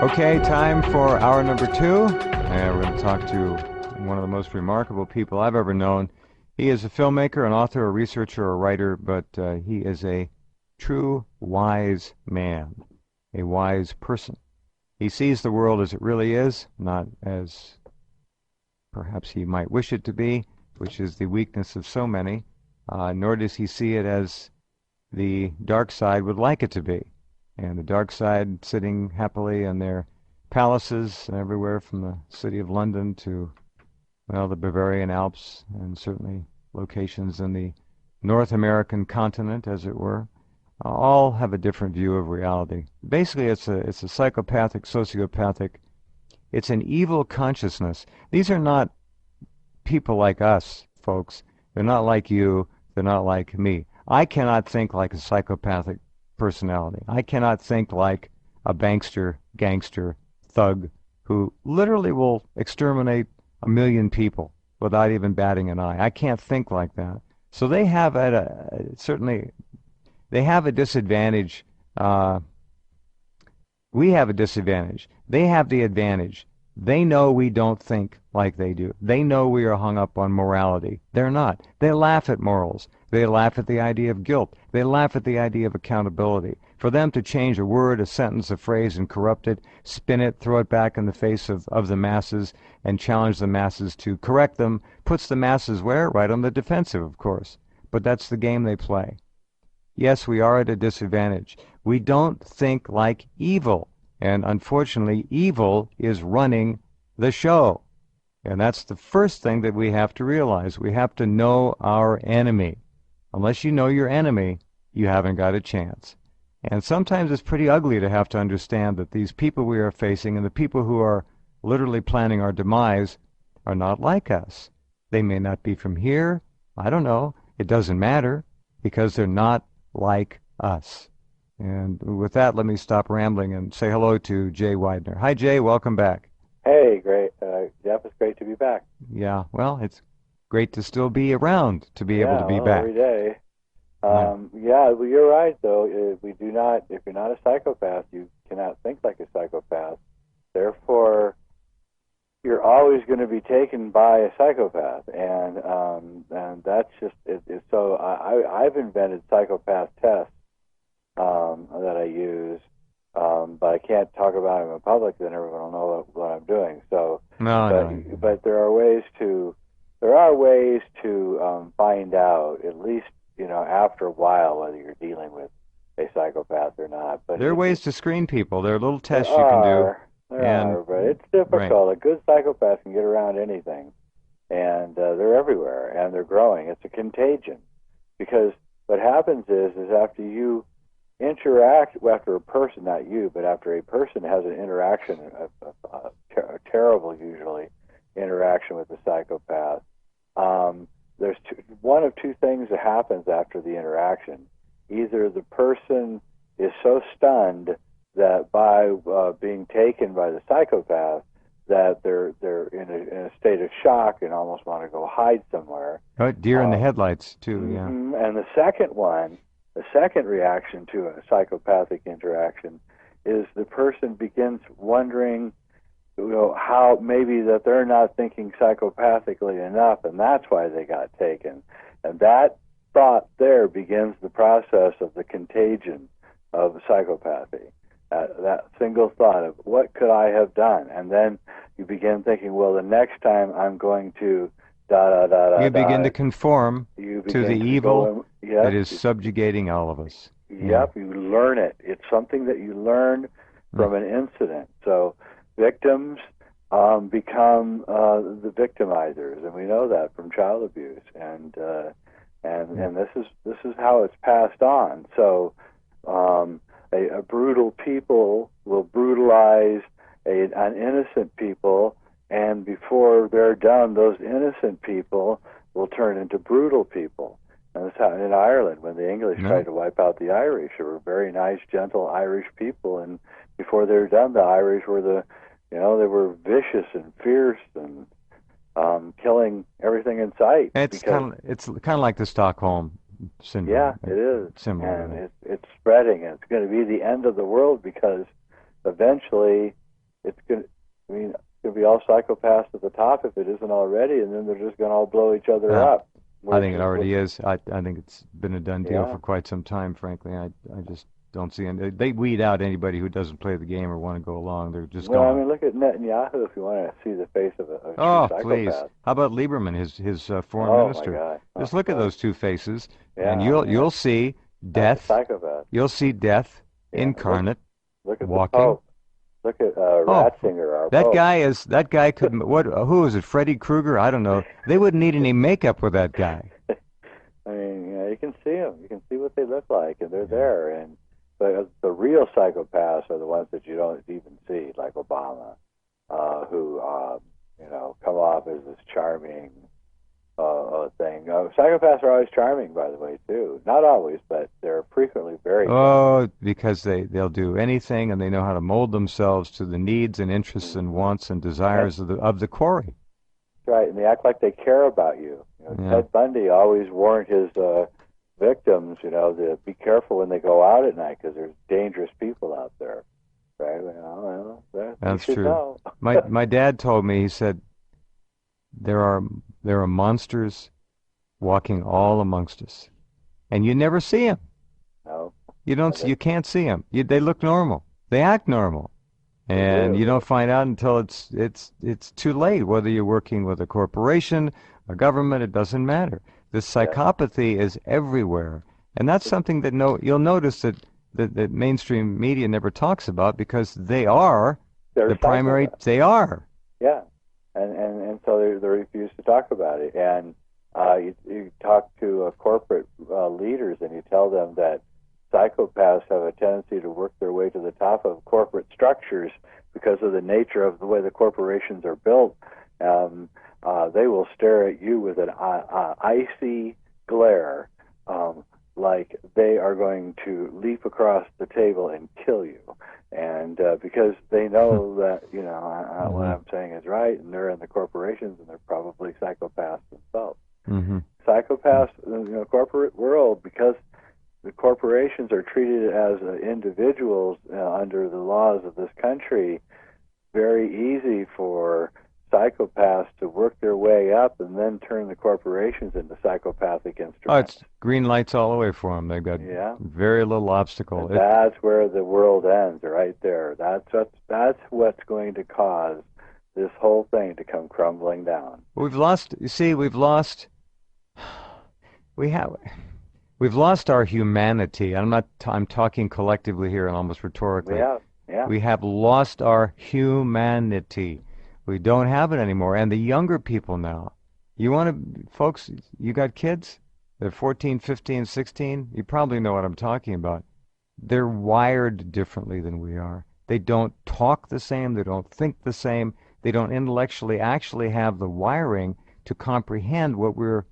Okay, time for hour number two, and we're going to talk to one of the most remarkable people I've ever known. He is a filmmaker, an author, a researcher, a writer, but he is a true wise man, a wise person. He sees the world as it really is, not as perhaps he might wish it to be, which is the weakness of so many, nor does he see it as the dark side would like it to be. And the dark side sitting happily in their palaces everywhere from the city of London to, well, the Bavarian Alps, and certainly locations in the North American continent, as it were, all have a different view of reality. Basically, it's a psychopathic, sociopathic, it's an evil consciousness. These are not people like us, folks. They're not like you. They're not like me. I cannot think like a psychopathic personality. I cannot think like a bankster, gangster, thug who literally will exterminate 1 million people without even batting an eye. I can't think like that. So they have certainly they have a disadvantage. We have a disadvantage. They have the advantage. They know we don't think like they do. They know we are hung up on morality. They're not. They laugh at morals. They laugh at the idea of guilt. They laugh at the idea of accountability. For them to change a word, a sentence, a phrase, and corrupt it, spin it, throw it back in the face of the masses, and challenge the masses to correct them, puts the masses where? Right on the defensive, of course. But that's the game they play. Yes, we are at a disadvantage. We don't think like evil. And unfortunately, evil is running the show. And that's the first thing that we have to realize. We have to know our enemy. Unless you know your enemy, you haven't got a chance. And sometimes it's pretty ugly to have to understand that these people we are facing and the people who are literally planning our demise are not like us. They may not be from here. I don't know. It doesn't matter because they're not like us. And with that, let me stop rambling and say hello to Jay Weidner. Hi, Jay. Welcome back. Hey, great. Jeff, it's great to be back. Yeah, well, it's great to still be around, to be able to Yeah, be well, back. every day. Yeah. Yeah, well, you're right, though. If you're not a psychopath, you cannot think like a psychopath. Therefore, you're always going to be taken by a psychopath. And that's just, so I've invented psychopath tests that I use, but I can't talk about them in public, then everyone will know what I'm doing. So, No. but there are ways to find out, at least after a while, whether you're dealing with a psychopath or not. But There are ways to screen people. There are little there tests you can do. are, but it's Right. difficult. A good psychopath can get around anything, and they're everywhere, and they're growing. It's a contagion, because what happens is after you interact, after a person, not you, but after a person has an interaction, a terrible, usually, interaction with the psychopath, there's one of two things that happens after the interaction. Either the person is so stunned that by being taken by the psychopath that they're in a state of shock and almost want to go hide somewhere. Oh, deer in the headlights, too, yeah. And the second reaction to a psychopathic interaction is the person begins wondering, how maybe that they're not thinking psychopathically enough, and that's why they got taken. And that thought there begins the process of the contagion of psychopathy. That single thought of what could I have done, and then you begin thinking, well, the next time I'm going to You begin to conform to the evil that is subjugating all of us. Yep, you learn it. It's something that you learn from an incident. So victims become the victimizers, and we know that from child abuse, and this is how it's passed on. So a brutal people will brutalize an innocent people, and before they're done, those innocent people will turn into brutal people. And that's how in Ireland, when the English tried to wipe out the Irish, there were very nice, gentle Irish people, and before they were done, the Irish were they were vicious and fierce and killing everything in sight. It's kind of like the Stockholm syndrome. Yeah, it is. Similar. And it's spreading, and it's going to be the end of the world, because eventually it's going to, I mean, it's going to be all psychopaths at the top if it isn't already, and then they're just going to all blow each other Yeah, up. I think it already is. I think it's been a done deal Yeah. for quite some time, frankly. I just don't see any. They weed out anybody who doesn't play the game or want to go along. They're just Well, I gone. mean, look at Netanyahu if you want to see the face of a true Oh, please. psychopath. How about Lieberman, his foreign Oh, my minister? God. Just Oh, look at boy. those two faces, and Yeah, you'll see that's a death. psychopath. You'll see death Yeah. incarnate, Look at the walking. Pope. Look at Oh, Ratzinger, our that Pope. guy could who is it? Freddy Krueger? I don't know. They wouldn't need any makeup with that guy. I mean, you can see them. You can see what they look like, and they're there. But the real psychopaths are the ones that you don't even see, like Obama, who come off as this charming thing. Psychopaths are always charming, by the way, too. Not always, but they're frequently very charming. Oh, because they'll do anything, and they know how to mold themselves to the needs and interests and wants and desires of the quarry. Right, and they act like they care about you. Yeah. Ted Bundy always warned his victims, to be careful when they go out at night because there's dangerous people out there. Right? That's you should true. know. My dad told me, he said, there are monsters walking all amongst us, and you never see them. No. You can't see them. They look normal. They act normal. And you don't find out until it's too late, whether you're working with a corporation, a government, it doesn't matter. This psychopathy is everywhere. And that's something that you'll notice that mainstream media never talks about because they're the primary, they are. Yeah. And so they refuse to talk about it. And you talk to corporate leaders and you tell them that psychopaths have a tendency to work their way to the top of corporate structures because of the nature of the way the corporations are built. They will stare at you with an icy glare, like they are going to leap across the table and kill you. And because they know that, what I'm saying is right, and they're in the corporations, and they're probably psychopaths themselves. Mm-hmm. Psychopaths in the corporate world, because the corporations are treated as individuals under the laws of this country, very easy for psychopaths to work their way up and then turn the corporations into psychopathic instruments. Oh, it's green lights all the way for them. They've got very little obstacle. And that's where the world ends, right there. That's what's going to cause this whole thing to come crumbling down. We've lost our humanity. I'm talking collectively here and almost rhetorically. We have lost our humanity. We don't have it anymore. And the younger people now, folks, you got kids? They're 14, 15, 16. You probably know what I'm talking about. They're wired differently than we are. They don't talk the same. They don't think the same. They don't intellectually actually have the wiring to comprehend what we're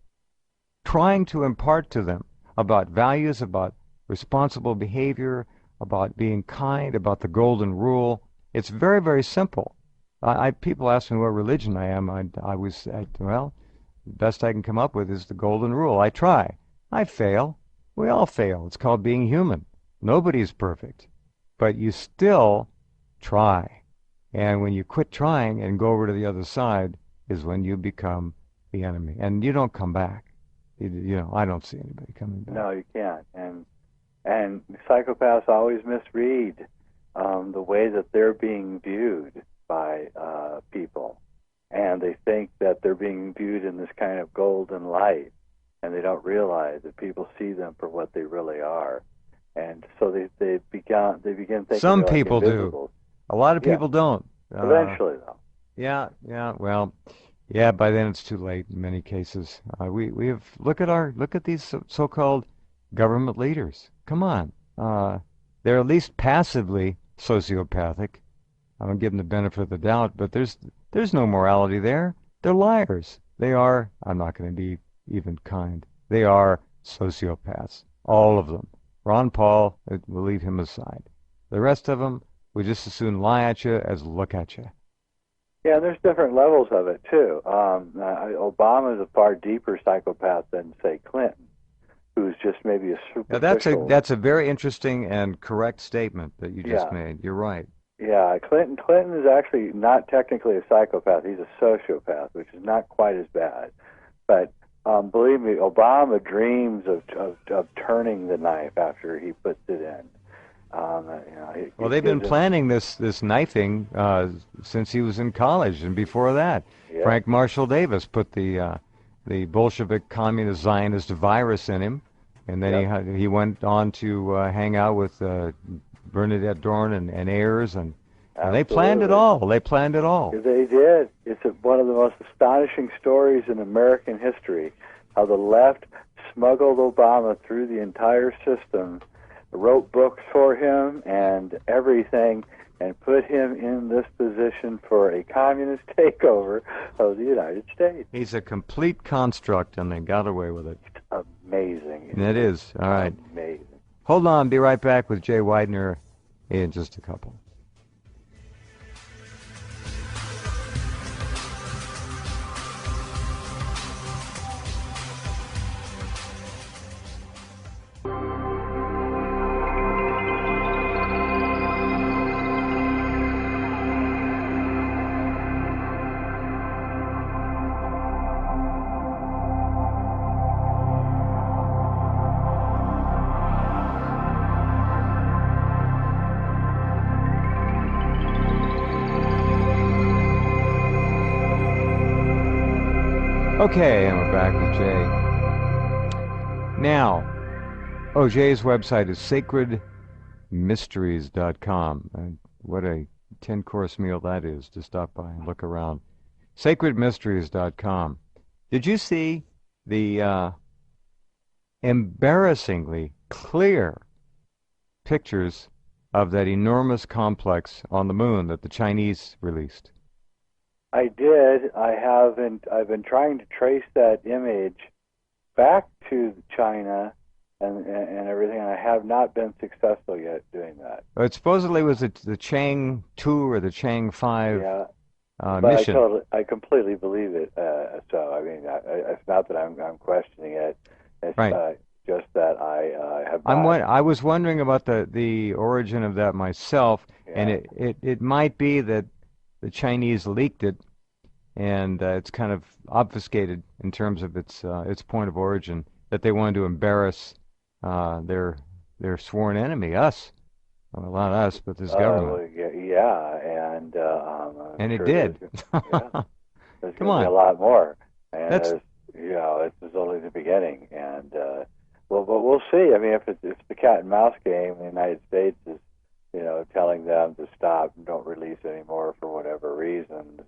trying to impart to them about values, about responsible behavior, about being kind, about the golden rule. It's very, very simple. People ask me what religion I am. The best I can come up with is the golden rule. I try. I fail. We all fail. It's called being human. Nobody's perfect. But you still try. And when you quit trying and go over to the other side is when you become the enemy. And you don't come back. I don't see anybody coming back. No, you can't. And psychopaths always misread the way that they're being viewed by people. And they think that they're being viewed in this kind of golden light. And they don't realize that people see them for what they really are. And so they begin thinking some they're people like invisible. Do. A lot of people don't. Eventually, though. Yeah. Well, yeah. By then it's too late in many cases. Look at these so-called government leaders. Come on, they're at least passively sociopathic. I don't give them the benefit of the doubt, but there's no morality there. They're liars. They are. I'm not going to be even kind. They are sociopaths, all of them. Ron Paul, we'll leave him aside. The rest of them, we just as soon lie at you as look at you. Yeah, there's different levels of it, too. Obama is a far deeper psychopath than, say, Clinton, who's just maybe a superficial... Now that's a very interesting and correct statement that you just made. You're right. Yeah, Clinton is actually not technically a psychopath. He's a sociopath, which is not quite as bad. But believe me, Obama dreams of turning the knife after he puts it in. Well, they've been planning this knifing since he was in college and before that. Yeah. Frank Marshall Davis put the Bolshevik communist Zionist virus in him, and then he went on to hang out with Bernadette Dorn and Ayers, and they planned it all. They planned it all. They did. It's one of the most astonishing stories in American history, how the left smuggled Obama through the entire system, wrote books for him and everything, and put him in this position for a communist takeover of the United States. He's a complete construct, and they got away with it. It's amazing. It is. All right. Amazing. Hold on. Be right back with Jay Weidner in just a couple. Okay, and we're back with Jay. Now, Jay's website is sacredmysteries.com. What a 10-course meal that is to stop by and look around. Sacredmysteries.com. Did you see the embarrassingly clear pictures of that enormous complex on the moon that the Chinese released? I did. I've been trying to trace that image back to China and everything, and I have not been successful yet doing that. It supposedly was the Chang 2 or the Chang 5 mission. I completely believe it. So I mean, it's not that I'm questioning it. It's right. Just that I have not. I was wondering about the origin of that myself, and it might be that the Chinese leaked it, and it's kind of obfuscated in terms of its point of origin, that they wanted to embarrass their sworn enemy, us. Well, not us, but this government. And it did. There's Come going to on. be a lot more, and That's this is only the beginning, and but we'll see. I mean, if the cat and mouse game, the United States is telling them to stop and don't release anymore for whatever reasons.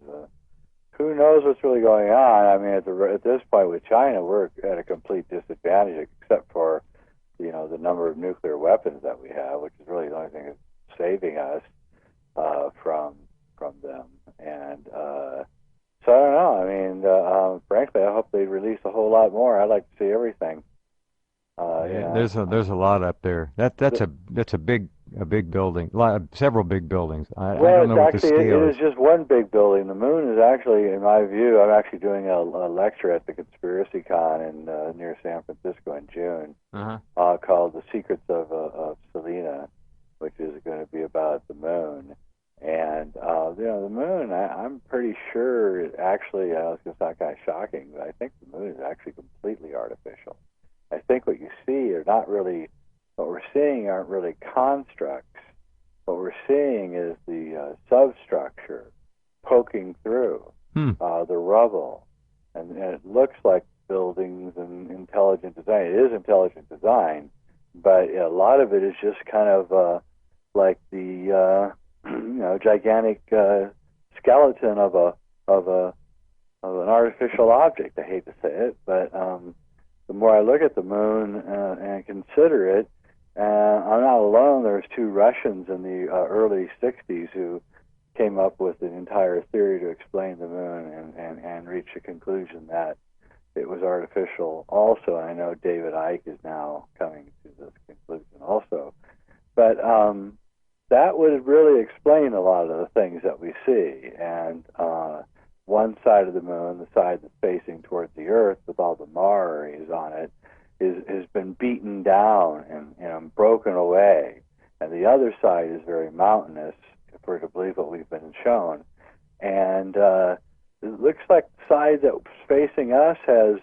Who knows what's really going on? I mean, at this point with China, we're at a complete disadvantage, except for the number of nuclear weapons that we have, which is really the only thing that's saving us from them. And so I don't know. I mean, frankly, I hope they release a whole lot more. I'd like to see everything. There's a lot up there. That's a big building. Several big buildings. I don't know what the scale is. It is just one big building. The moon is actually, in my view, I'm actually doing a lecture at the Conspiracy Con near San Francisco in June, called "The Secrets of Selena," which is going to be about the moon. And the moon, I'm pretty sure actually, it's going to sound kind of shocking, but I think the moon is actually completely artificial. I think what you see are not really, what we're seeing aren't really constructs. What we're seeing is the substructure poking through the rubble. And it looks like buildings and intelligent design. It is intelligent design, but a lot of it is just kind of like the gigantic skeleton of an artificial object. I hate to say it, but the more I look at the moon and consider it, I'm not alone. There's two Russians in the early 60s who came up with an entire theory to explain the moon and reached a conclusion that it was artificial also. And I know David Icke is now coming to this conclusion also. But that would really explain a lot of the things that we see. And one side of the moon, the side that's facing towards the Earth with all the Maris on it, has been beaten down and broken away. And the other side is very mountainous we're to believe what we've been shown. And it looks like the side that's facing us has,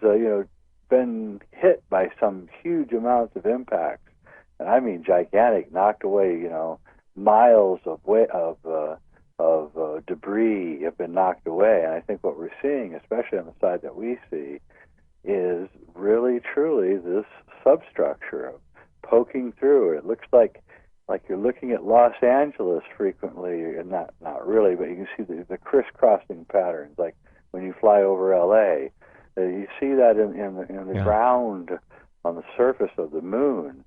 been hit by some huge amounts of impacts, and I mean gigantic, knocked away, miles of debris have been knocked away. And I think what we're seeing, especially on the side that we see, is really truly this substructure of poking through. It looks like you're looking at Los Angeles frequently, and not really, but you can see the crisscrossing patterns, like when you fly over L.A. You see that in the ground on the surface of the moon,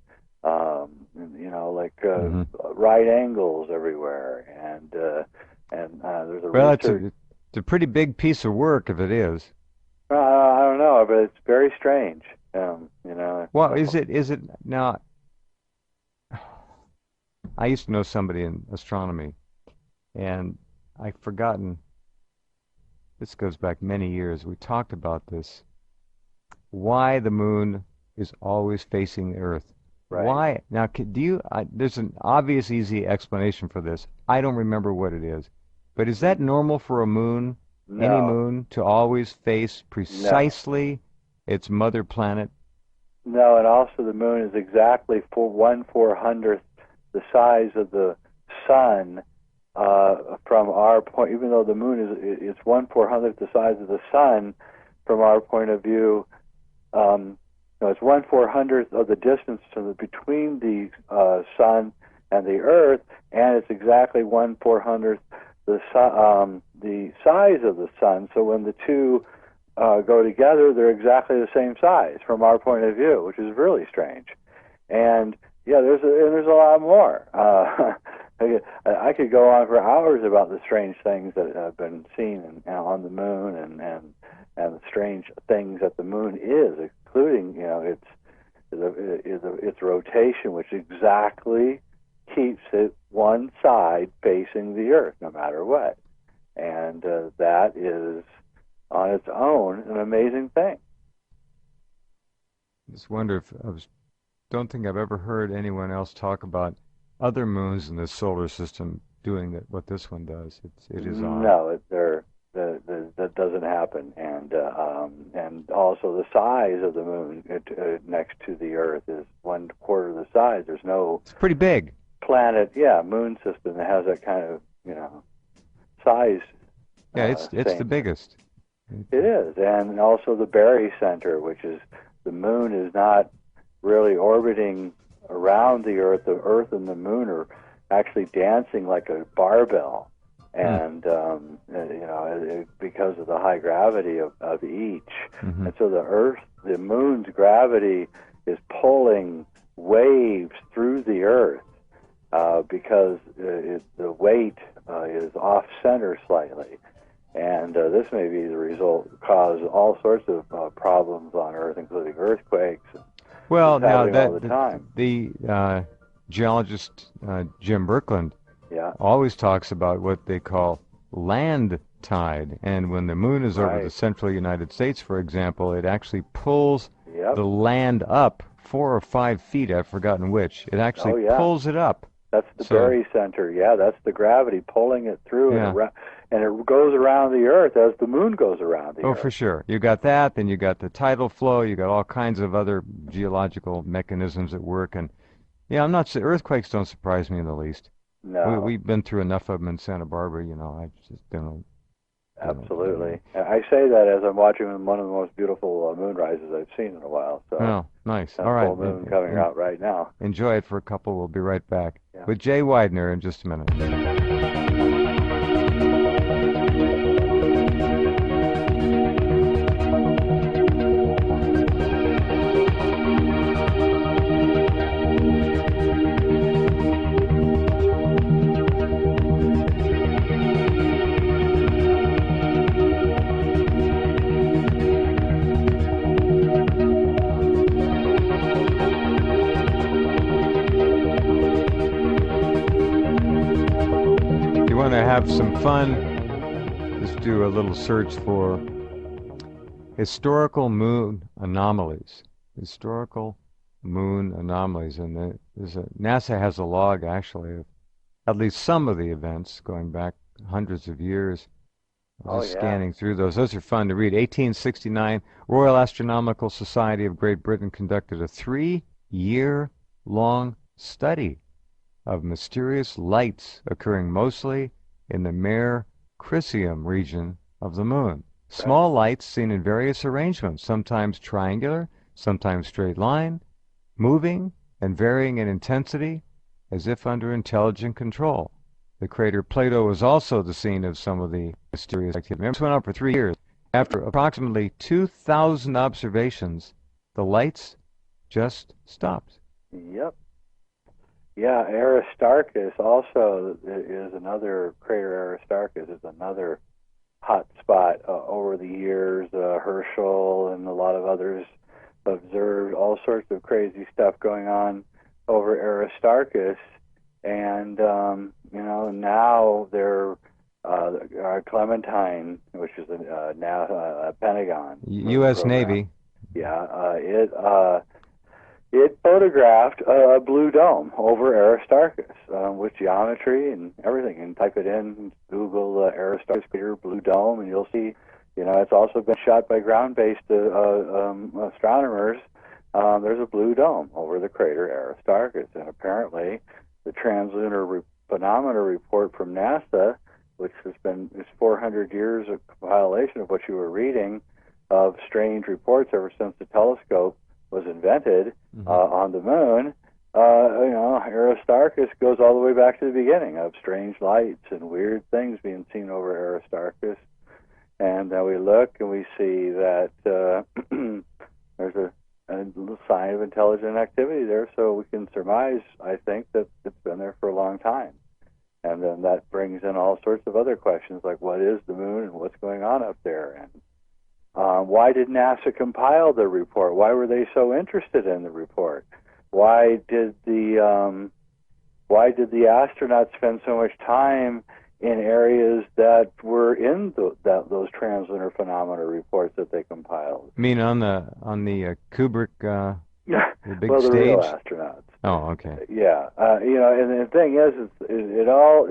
right angles everywhere, and there's a research. It's a pretty big piece of work if it is. I don't know, but it's very strange. Well, is it now? I used to know somebody in astronomy, and I've forgotten. This goes back many years. We talked about this. Why the moon is always facing the Earth. Right. Why? Now, there's an obvious, easy explanation for this. I don't remember what it is. But is that normal for a moon, any moon, to always face precisely its mother planet? No, and also the moon is exactly 1/400th the size of the sun from our point. Even though the moon it's 1/400th the size of the sun from our point of view. It's 1/400th of the distance between the sun and the Earth, and it's exactly 1/400th the size of the sun. So when the two go together, they're exactly the same size from our point of view, which is really strange. And there's a lot more. I could go on for hours about the strange things that have been seen on the moon and the strange things that the moon is, including its rotation, which exactly keeps it one side facing the Earth, no matter what. And that is, on its own, an amazing thing. I just wonder don't think I've ever heard anyone else talk about other moons in the solar system doing what this one does. It is odd. No, that doesn't happen, and also the size of the moon next to the Earth is 1/4 the size. There's no. It's pretty big. Moon system that has that kind of size. Yeah, it's the biggest. It is, and also the Berry Center, which is the moon is not really orbiting around the Earth. The Earth and the moon are actually dancing like a barbell, and because of the high gravity of each. Mm-hmm. And so the moon's gravity is pulling waves through the Earth because the weight is off center slightly. And this may be the result, cause all sorts of problems on Earth, including earthquakes. Well, now the geologist Jim Birkeland always talks about what they call land tide, and when the moon is over the central United States, for example, it actually pulls the land up 4 or 5 feet. I've forgotten which. It actually pulls it up. That's the Berry Center. Yeah, that's the gravity pulling it through, and it goes around the Earth as the moon goes around the Earth. Oh, for sure. You got that, then you got the tidal flow, you got all kinds of other geological mechanisms at work, and I'm not earthquakes don't surprise me in the least. No, we've been through enough of them in Santa Barbara. I just don't. Absolutely. I say that as I'm watching one of the most beautiful moonrises I've seen in a while. So. Oh, nice. All right. Full moon coming out right now. Enjoy it for a couple. We'll be right back with Jay Weidner in just a minute. Have some fun, just do a little search for historical moon anomalies. Historical moon anomalies, and NASA has a log actually of at least some of the events going back hundreds of years. Oh Just yeah. scanning through those. Those are fun to read. 1869, Royal Astronomical Society of Great Britain conducted a 3-year-long study of mysterious lights occurring mostly in the Mare Crisium region of the moon. Right. Small lights seen in various arrangements, sometimes triangular, sometimes straight line, moving and varying in intensity as if under intelligent control. The crater Plato was also the scene of some of the mysterious activity. This went on for 3 years. After approximately 2,000 observations, the lights just stopped. Yep. Yeah, Aristarchus also is another crater. Aristarchus is another hot spot over the years. Herschel and a lot of others observed all sorts of crazy stuff going on over Aristarchus, and now they're Clementine, which is now a Pentagon U.S. program. Navy. Yeah, it photographed a blue dome over Aristarchus with geometry and everything. And type it in, Google Aristarchus crater blue dome, and you'll see. It's also been shot by ground-based astronomers. There's a blue dome over the crater Aristarchus, and apparently the Translunar Phenomena Report from NASA, which is 400 years of compilation of what you were reading of strange reports ever since the telescope was invented on the moon. Aristarchus goes all the way back to the beginning of strange lights and weird things being seen over Aristarchus. And then we look and we see that there's a little sign of intelligent activity there, so we can surmise, I think, that it's been there for a long time. And then that brings in all sorts of other questions, like what is the moon and what's going on up there, and why did NASA compile the report? Why were they so interested in the report? Why did the astronauts spend so much time in areas that were in those translunar phenomena reports that they compiled? You mean on the Kubrick the big well, the stage? real astronauts. Oh, okay. Yeah, and the thing is it all.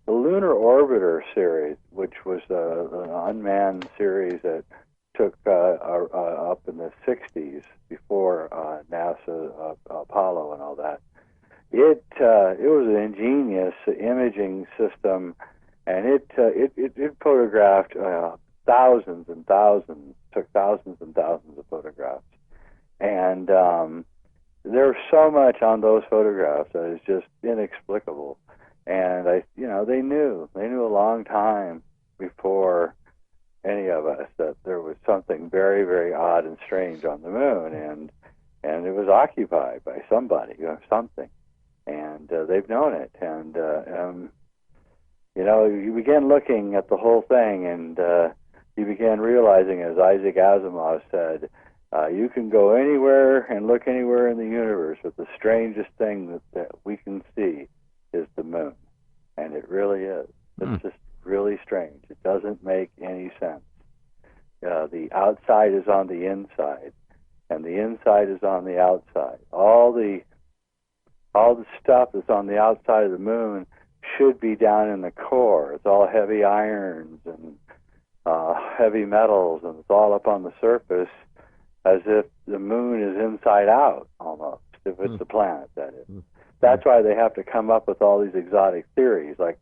The Lunar Orbiter series, which was an unmanned series that took up in the 60s before NASA Apollo and all that. It was an ingenious imaging system, and it photographed thousands and thousands, took thousands and thousands of photographs, and there's so much on those photographs that is just inexplicable. And they knew a long time before any of us that there was something very, very odd and strange on the moon, and it was occupied by somebody or something, and they've known it. And you begin looking at the whole thing, and you began realizing, as Isaac Asimov said, you can go anywhere and look anywhere in the universe, but the strangest thing that we can see is the moon. And it really is. It's just really strange. It doesn't make any sense. The outside is on the inside, and the inside is on the outside. All the stuff that's on the outside of the moon should be down in the core. It's all heavy irons and heavy metals, and it's all up on the surface, as if the moon is inside out, almost, if it's a planet, that is. That's why they have to come up with all these exotic theories, like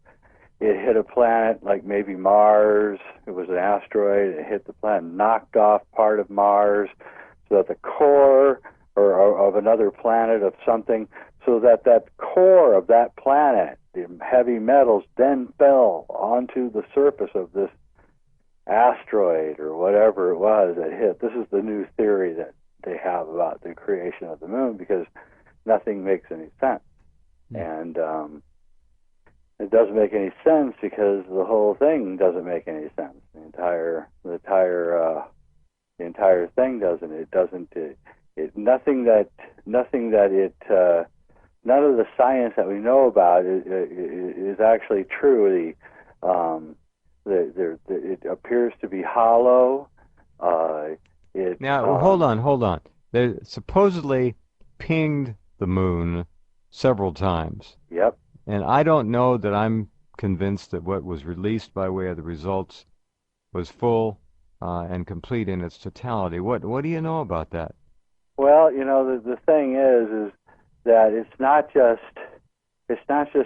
it hit a planet like maybe Mars. It was an asteroid. It hit the planet, knocked off part of Mars, so that the core or of another planet of something, so that core of that planet, the heavy metals, then fell onto the surface of this asteroid or whatever it was that hit. This is the new theory that they have about the creation of the moon, because nothing makes any sense. And it doesn't make any sense because the whole thing doesn't make any sense. The entire thing doesn't. It doesn't. None of the science that we know about is actually true. It appears to be hollow. Now, hold on. They supposedly pinged the moon several times. Yep. And I don't know that I'm convinced that what was released by way of the results was full and complete in its totality. What do you know about that? Well, the thing is that it's not just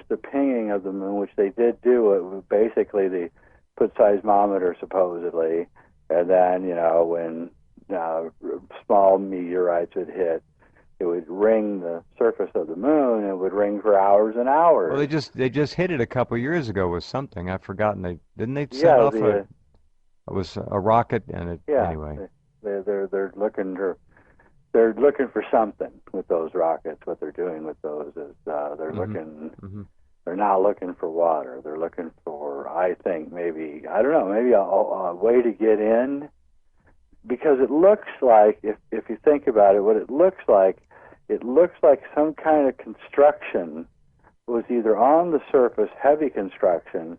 the pinging of the moon, which they did do. It basically they put seismometer supposedly, and then when small meteorites would hit, it would ring the surface of the moon. And it would ring for hours and Well, hours. they just hit it a couple years ago with something. I've forgotten. They didn't they set Yeah, off it was a rocket and it yeah, anyway. they're looking for something with those rockets. What they're doing with those is they're Hmm. looking. Hmm. They're not looking for water. They're looking for, I think, maybe, I don't know, maybe a way to get in. Because it looks like, if you think about it, what it looks like some kind of construction was either on the surface, heavy construction,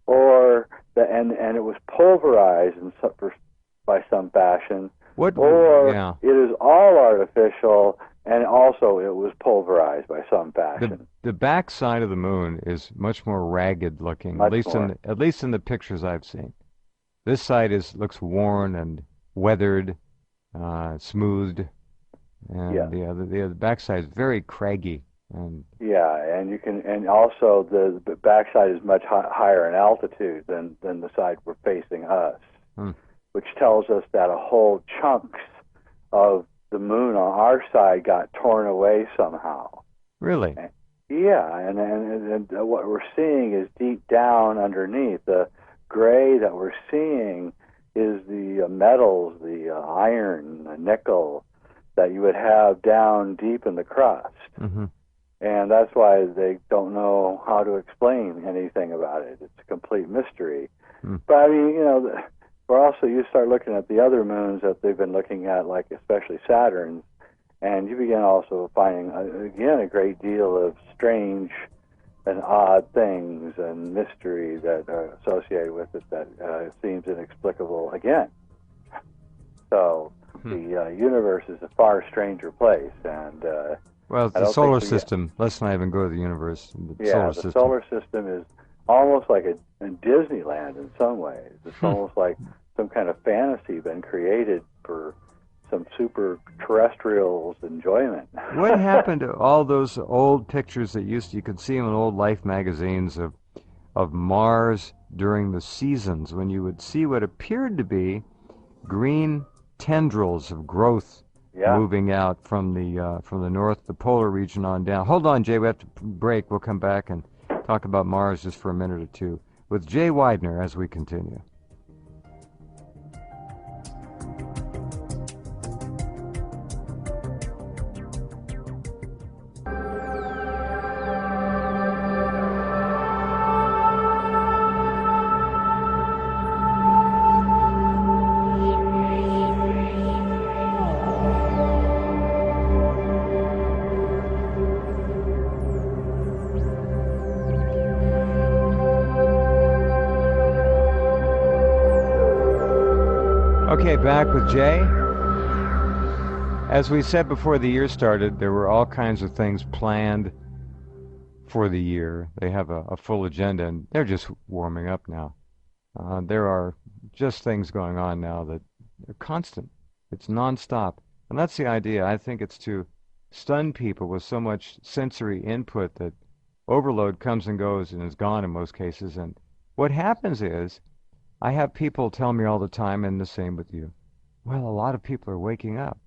or and it was pulverized by some fashion, What? or Yeah. it is all artificial, and also it was pulverized by some The fashion. the back side of the moon is much more ragged looking, Much more. at least in the pictures I've seen. This side is looks worn and weathered, smoothed, and Yes. the back side is very craggy. And Yeah, and also the backside is much higher in altitude than the side we're facing us, hmm, which tells us that a whole chunks of the moon on our side got torn away somehow. really, Yeah, and what we're seeing is deep down underneath. The gray that we're seeing is the metals, the iron, the nickel that you would have down deep in the crust. hmm, And that's why they don't know how to explain anything about it. It's a complete mystery. hmm. But I mean, we're also, you start looking at the other moons that they've been looking at, like especially Saturn, and you begin also finding, again, a great deal of strange and odd things and mystery that are associated with it that seems inexplicable again. So the universe is a far stranger place, and Well, it's I the don't think solar we system. Let's not even go to the universe. The Yeah, solar the system. solar system is almost like a Disneyland in some ways. It's Hmm. almost like some kind of fantasy been created for some super terrestrials' enjoyment. What happened to all those old pictures that you could see them in old Life magazines of Mars during the seasons when you would see what appeared to be green tendrils of growth Yeah. moving out from the north, the polar region on down. Hold on, Jay, we have to break. We'll come back and talk about Mars just for a minute or two with Jay Weidner as we continue. Okay, back with Jay. As we said before the year started, there were all kinds of things planned for the year. They have a full agenda, and they're just warming up now. There are just things going on now that are constant. It's nonstop. And that's the idea. I think it's to stun people with so much sensory input that overload comes and goes and is gone in most cases. And what happens is I have people tell me all the time, and the same with you. Well, a lot of people are waking up.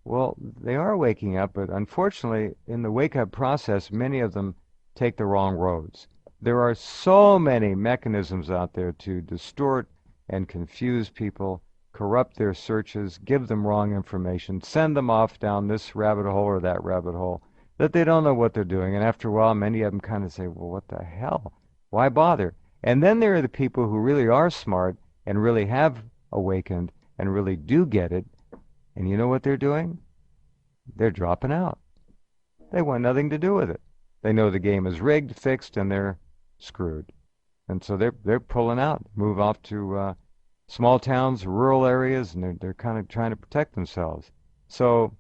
Well, they are waking up, but unfortunately, in the wake-up process, many of them take the wrong roads. There are so many mechanisms out there to distort and confuse people, corrupt their searches, give them wrong information, send them off down this rabbit hole or that rabbit hole, that they don't know what they're doing. And after a while, many of them kind of say, well, what the hell? Why bother? And then there are the people who really are smart and really have awakened and really do get it. And you know what they're doing? They're dropping out. They want nothing to do with it. They know the game is rigged, fixed, and they're screwed. And so they're pulling out, move off to small towns, rural areas, and they're kind of trying to protect themselves. So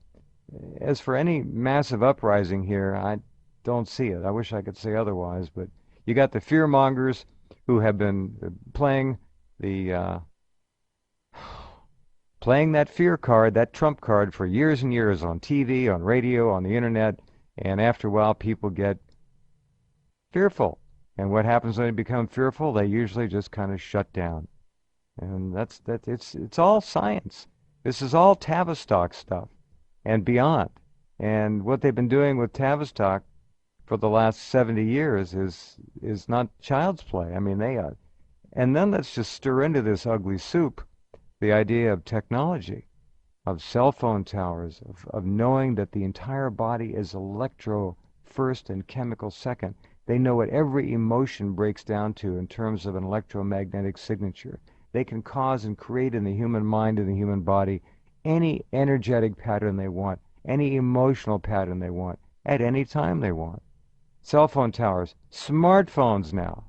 as for any massive uprising here, don't see it. I wish I could say otherwise, but you got the fear mongers who have been playing the playing that fear card, that trump card, for years and years on TV, on radio, on the internet, and after a while people get fearful. And what happens when they become fearful? They usually just kind of shut down. And it's all science. This is all Tavistock stuff and beyond. And what they've been doing with Tavistock for the last 70 years is not child's play. I mean, they are. And then let's just stir into this ugly soup the idea of technology, of cell phone towers, of knowing that the entire body is electro first and chemical second. They know what every emotion breaks down to in terms of an electromagnetic signature. They can cause and create in the human mind and the human body any energetic pattern they want, any emotional pattern they want, at any time they want. Cell phone towers, smartphones now.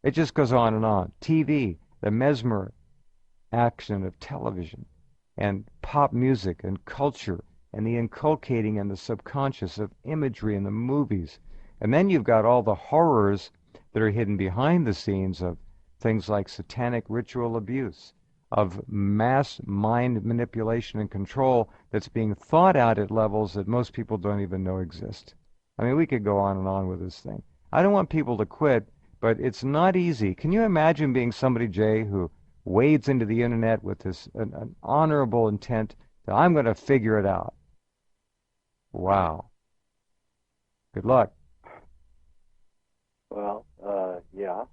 It just goes on and on. TV, the mesmer action of television, and pop music and culture, and the inculcating in the subconscious of imagery in the movies. And then you've got all the horrors that are hidden behind the scenes of things like satanic ritual abuse, of mass mind manipulation and control that's being thought out at levels that most people don't even know exist. I mean, we could go on and on with this thing. I don't want people to quit, but it's not easy. Can you imagine being somebody, Jay, who wades into the internet with this an honorable intent that I'm going to figure it out? Wow. Good luck. Well, yeah,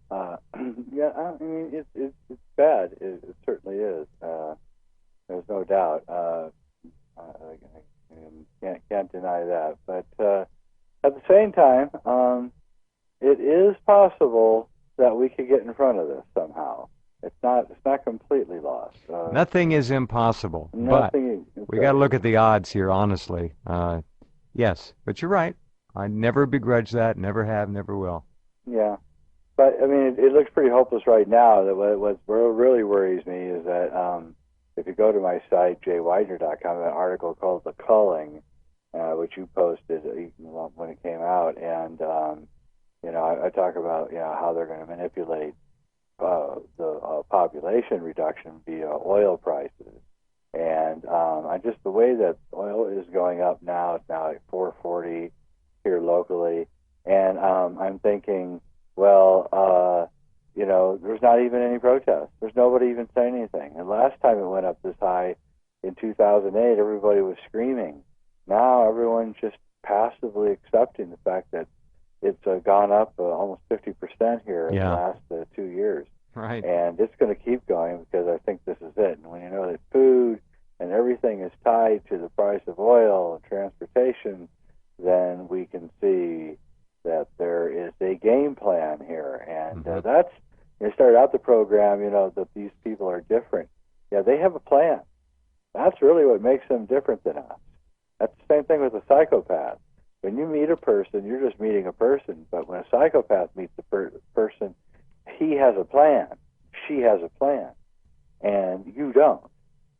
yeah. I mean, it's bad. It certainly is. There's no doubt. I can't deny that. But at the same time, it is possible that we could get in front of this somehow. It's not completely lost. Nothing is impossible, but we got to look at the odds here, honestly. Yes, but you're right. I never begrudge that. Never have. Never will. Yeah, but I mean, it looks pretty hopeless right now. That what really worries me is that if you go to my site jayweidner.com, an article called "The Culling," which you posted when it came out, and I talk about how they're going to manipulate the population reduction via oil prices, and I just the way that oil is going up now. It's now at $4.40 here locally. And I'm thinking, well, there's not even any protest. There's nobody even saying anything. And last time it went up this high in 2008, everybody was screaming. Now everyone's just passively accepting the fact that it's gone up almost 50% here in the last 2 years. Right. And it's going to keep going because I think this is it. And when you know that food and everything is tied to the price of oil and transportation, then we can see that there is a game plan here, and that's started out the program. That these people are different. Yeah, they have a plan. That's really what makes them different than us. That's the same thing with a psychopath. When you meet a person, you're just meeting a person. But when a psychopath meets a person, he has a plan. She has a plan, and you don't.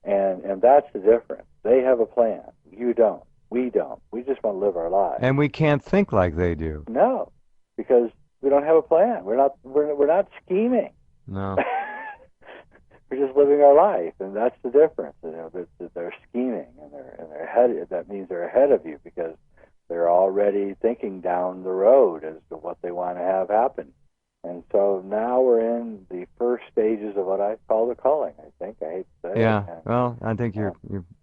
And that's the difference. They have a plan. You don't. We don't. We just want to live our lives. And we can't think like they do. No, because we don't have a plan. We're not scheming. No. We're just living our life, and that's the difference. They're scheming, and they're ahead. That means they're ahead of you because they're already thinking down the road as to what they want to have happen. And so now we're in the first stages of what I call the culling. I think I hate to say it. Well, I think you're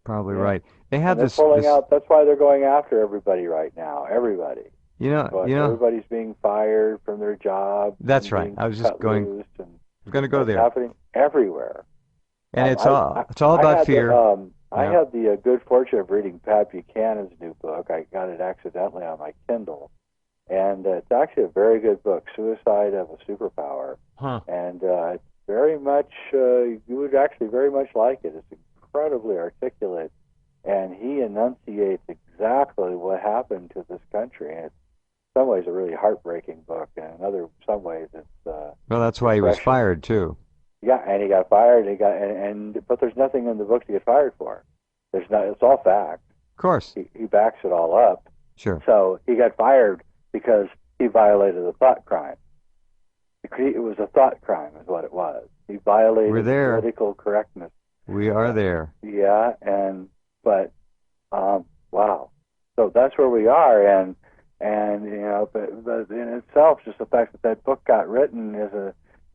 probably right. They have this pulling out. That's why they're going after everybody right now. Everybody. Everybody's being fired from their job. That's right. I was just going to go there. It's happening everywhere. And it's all about fear. I had the good fortune of reading Pat Buchanan's new book. I got it accidentally on my Kindle. And it's actually a very good book, Suicide of a Superpower. And it's very much, you would actually very much like it. It's incredibly articulate, and he enunciates exactly what happened to this country. And it's in some ways a really heartbreaking book, and in some ways it's... well, that's why he was fired, too. Yeah, and he got fired, but there's nothing in the book to get fired for. It's all fact. Of course. He backs it all up. Sure. So he got fired because he violated a thought crime. It was a thought crime, is what it was. He violated political correctness. We are there. Yeah, but wow. So that's where we are, and but in itself, just the fact that that book got written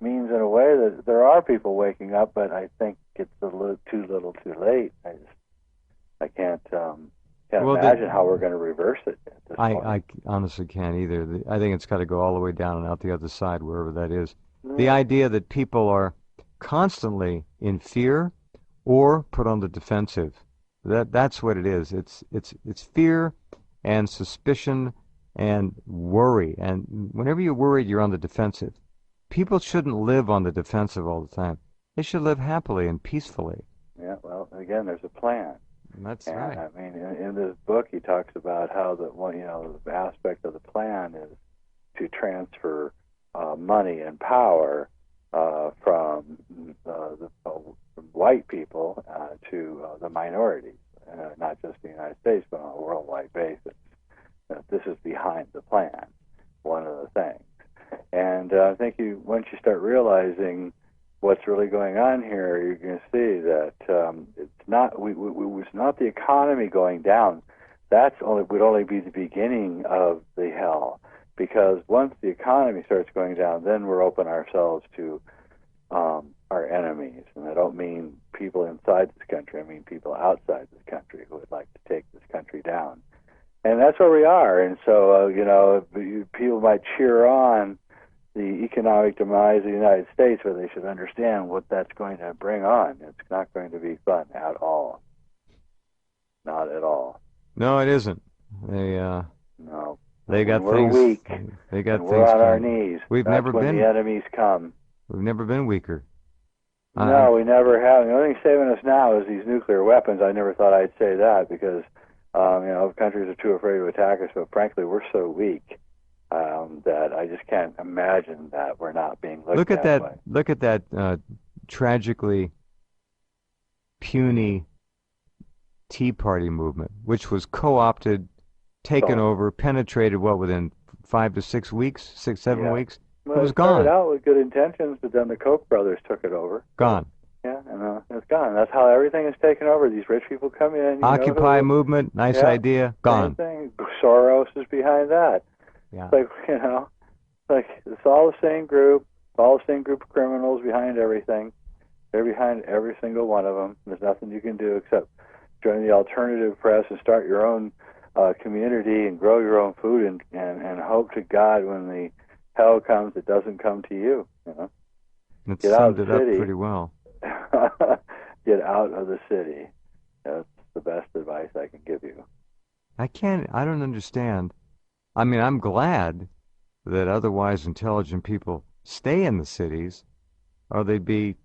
means in a way that there are people waking up, but I think it's too little, too late. I can't imagine how we're going to reverse it at this point. I honestly can't either. I think it's got to go all the way down and out the other side, wherever that is. The idea that people are constantly in fear or put on the defensive. That's what it is. It's fear and suspicion and worry. And whenever you're worried, you're on the defensive. People shouldn't live on the defensive all the time. They should live happily and peacefully. Yeah, well, again, there's a plan. That's right. I mean, in this book, he talks about how the aspect of the plan is to transfer money and power from white people to the minorities, not just the United States, but on a worldwide basis. This is behind the plan, one of the things. And I think once you start realizing what's really going on here, you're going to see that it's not the economy going down. Would only be the beginning of the hell, because once the economy starts going down, then we're open ourselves to our enemies. And I don't mean people inside this country. I mean people outside this country who would like to take this country down. And that's where we are. And so, people might cheer on the economic demise of the United States, but they should understand what that's going to bring on. It's not going to be fun at all. Not at all. No, it isn't. No. They got we're things. Weak. They got and things. We're on our knees. That's never when been. The enemies come. We've never been weaker. No, we never have. The only thing saving us now is these nuclear weapons. I never thought I'd say that because, countries are too afraid to attack us. But frankly, we're so weak that I just can't imagine that we're not being looked at that way. Look at that tragically puny Tea Party movement, which was co-opted, taken over, penetrated, within 5 to 6 weeks, 7 weeks? Well, it was gone. It started out with good intentions, but then the Koch brothers took it over. Gone. Yeah, and it's gone. That's how everything is taken over. These rich people come in. Occupy movement, nice idea, gone. Same thing. Soros is behind that. Yeah. It's all the same group, all the same group of criminals behind everything. They're behind every single one of them. There's nothing you can do except join the alternative press and start your own community and grow your own food and hope to God when the hell comes, it doesn't come to you. It summed it up pretty well. Get out of the city. That's the best advice I can give you. I don't understand. I mean, I'm glad that otherwise intelligent people stay in the cities, or they'd be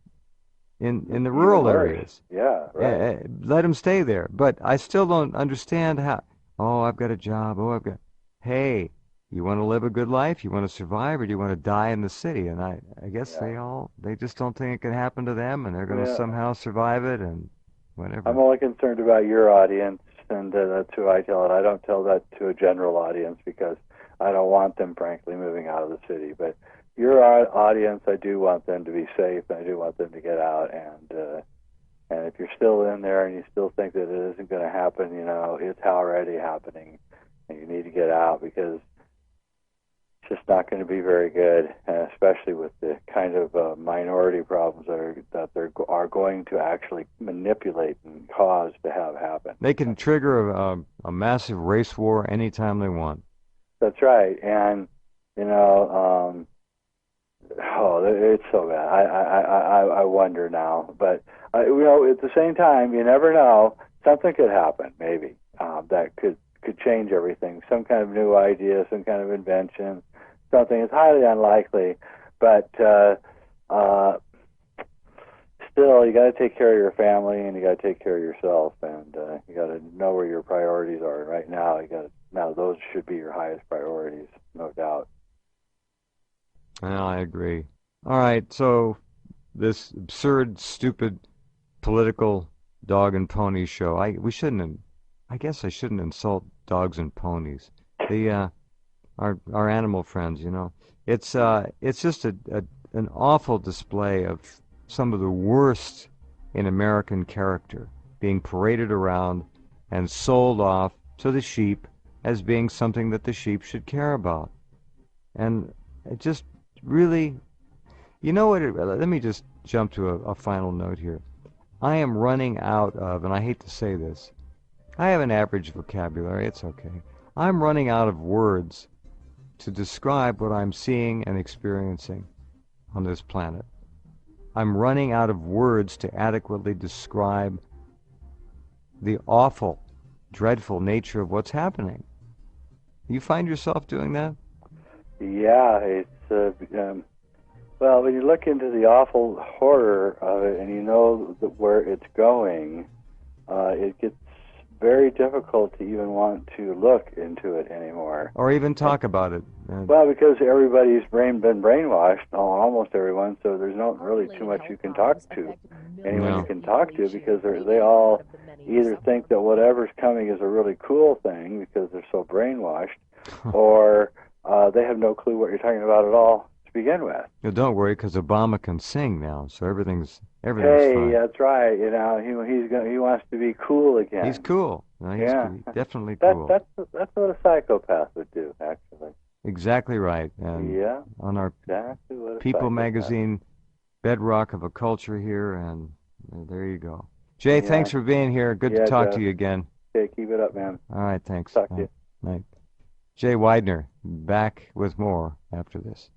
in the rural areas. Yeah, right. Let them stay there. But I still don't understand how, I've got a job, hey, you want to live a good life? You want to survive, or do you want to die in the city? And I guess they just don't think it can happen to them, and they're going to somehow survive it and whatever. I'm only concerned about your audience, and that's who I tell it. I don't tell that to a general audience because I don't want them, frankly, moving out of the city. But your audience, I do want them to be safe, and I do want them to get out. And if you're still in there and you still think that it isn't going to happen, it's already happening, and you need to get out because it's just not going to be very good, especially with the kind of minority problems that they are going to actually manipulate and cause to have happen. They can trigger a massive race war anytime they want. That's right, and it's so bad. I wonder now, but at the same time, you never know. Something could happen, maybe that could change everything. Some kind of new idea, some kind of invention, something. It's highly unlikely, but still, you got to take care of your family and you got to take care of yourself, and you got to know where your priorities are. And right now, those should be your highest priorities, no doubt. Well, I agree. All right, so this absurd, stupid, political dog and pony show. I guess I shouldn't insult dogs and ponies. our animal friends, you know. It's just an awful display of some of the worst in American character being paraded around and sold off to the sheep as being something that the sheep should care about. And it just really, you know what, let me just jump to a final note here. I am running out of, and I hate to say this, I have an average vocabulary, it's okay. I'm running out of words to describe what I'm seeing and experiencing on this planet. I'm running out of words to adequately describe the awful, dreadful nature of what's happening. You find yourself doing that? Yeah, well, when you look into the awful horror of it and you know where it's going, it gets very difficult to even want to look into it anymore. Or even talk about it. Well, because everybody's been brainwashed, almost everyone, so there's not really too much you can talk to. Anyone you can talk to, because they all either think that whatever's coming is a really cool thing because they're so brainwashed, or they have no clue what you're talking about at all to begin with. No, don't worry, because Obama can sing now, so everything's Hey, fine. that's right. You know, he wants to be cool again. He's cool. No, he's definitely cool. cool. That's what a psychopath would do, actually. Exactly right. And yeah. On our exactly what a People psychopath. magazine, bedrock of a culture here, and there you go. Jay, thanks for being here. Good to talk to you again. Okay, keep it up, man. All right, thanks. Talk to you. Night. Jay Weidner, back with more after this.